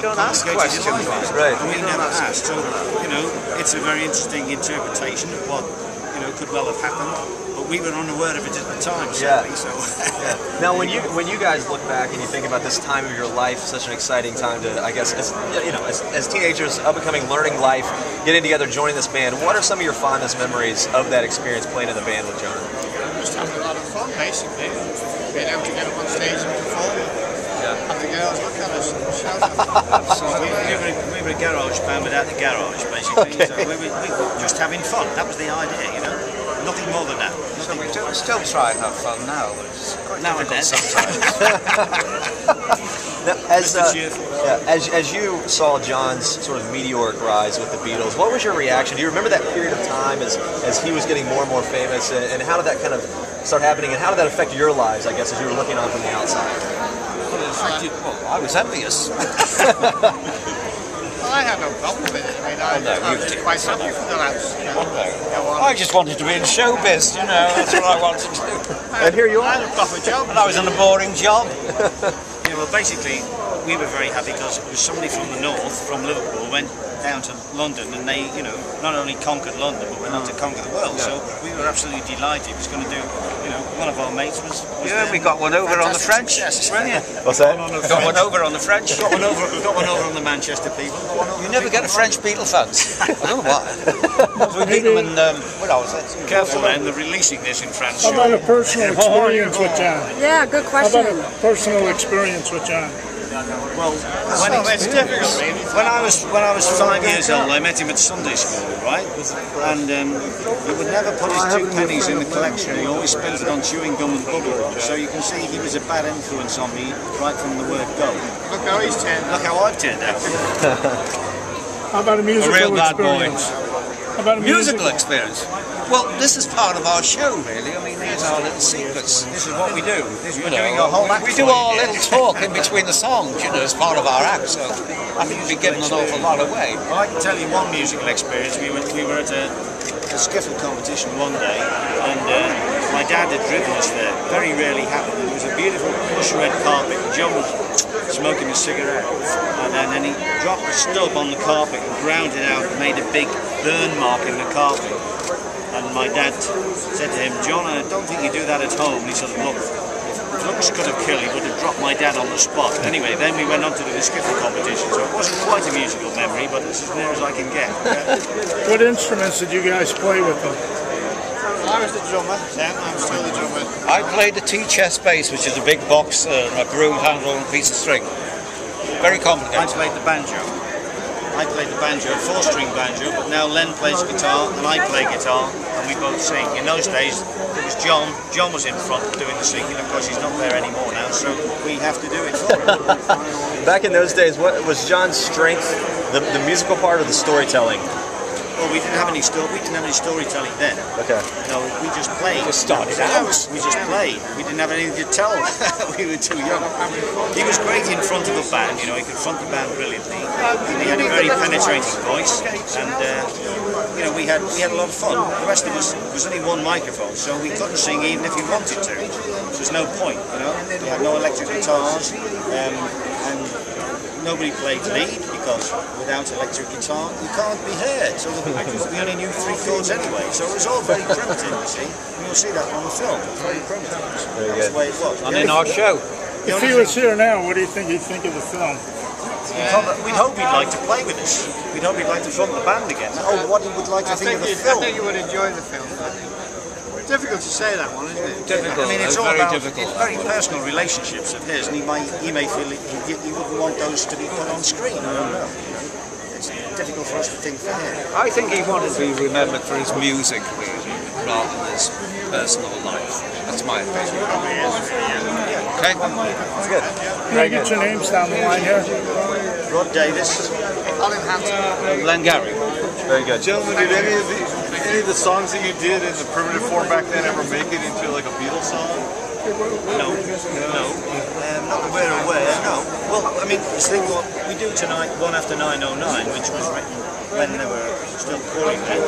don't ask questions, right? And we never asked. So, you know, it's a very interesting interpretation of what, you know, could well have happened. But we were unaware of it at the time, sadly. So. Now, when you guys look back and you think about this time of your life, such an exciting time to, I guess, as teenagers, up and coming, learning life, getting together, joining this band. What are some of your fondest memories of that experience playing in the band with John? Just having a lot of fun, basically. Being able to get up on stage and perform. Have the girls look at us and shout at us. We were a garage band without the garage, basically. So we were just having fun. That was the idea, you know. Nothing more than that. So we still try and have fun now, but it's quite difficult sometimes. Now, as you saw John's sort of meteoric rise with the Beatles, what was your reaction? Do you remember that period of time as he was getting more and more famous, and how did that kind of start happening, and how did that affect your lives, I guess, as you were looking on from the outside? Well, I was envious. I had no problem with it. I mean, I was quite happy for the lads. You know, I just wanted to be in showbiz, you know, that's what I wanted to do. And here you I are. had a proper job. And I was in a boring job. Yeah, well, basically, we were very happy because it was somebody from the north, from Liverpool, went down to London, and they, you know, not only conquered London, but went on to conquer the world. So we were absolutely delighted. He was going to do, you know, one of our mates was Yeah, we got one over on the French. Yes, Brilliant. What's that? Got one over on the French. Got one over on the Manchester people. You never get a French Beatle fans. I don't know why. We meet them in, what was it? Careful, then, they're releasing this in France. How about a personal experience with John? Yeah, good How question. about a personal experience with John? Well, It's difficult, really. when I was 5 years old, I met him at Sunday school, right? And he would never put his 2 pennies in the collection. He always spent it on chewing gum and bubble gum. So you can see he was a bad influence on me right from the word go. Look how he's turned out. Look how I've turned out. How about a musical real bad boy. experience? How about a Musical experience. Well, this is part of our show, really. I mean, these are little secrets. This is what we do. We're doing a whole act. We do our little talk in between the songs, you know, as part of our act, so I think we'd be giving an awful lot away. Well, I can tell you one musical experience. We were at a skiffle competition one day, and my dad had driven us there. Very rarely happened. There was a beautiful plush red carpet. John was smoking a cigarette, and then he dropped the stub on the carpet and ground it out and made a big burn mark in the carpet. And my dad said to him, "John, I don't think you do that at home." And he said, "Look, if looks could have killed, he would have dropped my dad on the spot." Anyway, then we went on to do the skiffle competition, so it wasn't quite a musical memory, but it's as near as I can get. What instruments did you guys play with them? I was the drummer then, I'm still the drummer. I played the T-chest bass, which is a big box, a broom handle and a piece of string. Very I complicated. played the banjo. I played the banjo, 4-string banjo, but now Len plays guitar and I play guitar and we both sing. In those days, it was John. John was in front doing the singing. Of course, he's not there anymore now, so we have to do it for him. Back in those days, what was John's strength? The musical part or the storytelling? Well, we didn't have any storytelling then. Okay. No, we just played. Just started out. We just played. We didn't have anything to tell. We were too young. He was great in front of a band. You know, he could front the band brilliantly. He had a very penetrating voice, and you know, we had a lot of fun. The rest of us, there was only one microphone, so we couldn't sing even if we wanted to. So there's no point. You know, we had no electric guitars, and nobody played lead because without electric guitar you can't be heard. So we only knew 3 chords anyway. So it was all very primitive, you see. And you'll see that on the film. It's very primitive. That's the way it was. And in our show. If he was here now, what do you think he'd think of the film? We'd hope he'd like to play with us. We'd hope he'd like to front the band again. Oh, what he would like to think of the I film. think you would enjoy the film. It's difficult to say that one, isn't it? Difficult. I mean, it's all very about difficult. it's very personal relationships of his, and he may feel he wouldn't want those to be put on screen. I don't know. It's difficult for us to think for him. I think he wanted to be remembered for his music, really, rather than his personal life. That's my opinion. Okay? That's good. Can I get your names down the line here? Rod Davis. Colin Hanson. Len Gary. Very good. Gentlemen, did any of the songs that you did in the primitive form back then ever make it into like a Beatles song? No, no, not that we're aware, no. Well, I mean, the thing what we do tonight, One After 909, which was written when they were still Quarrymen.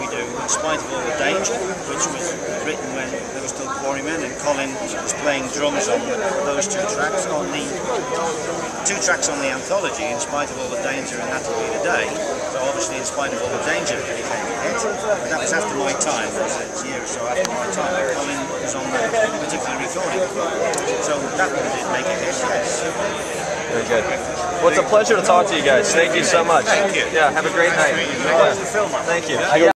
We do In Spite of All the Danger, which was written when they were still Quarrymen, and Colin was playing drums on those two tracks, on the anthology, In Spite of All the Danger and That'll Be the Day. So obviously In Spite of All the Danger became a hit. That was after my time, it was a year or so after my time. Colin was on that particular recording. So that one did make a hit, yes. Very good. Well, it's a pleasure to talk to you guys. Thank you so much. Thank you. Yeah, have a great night. Watch the film. Thank you.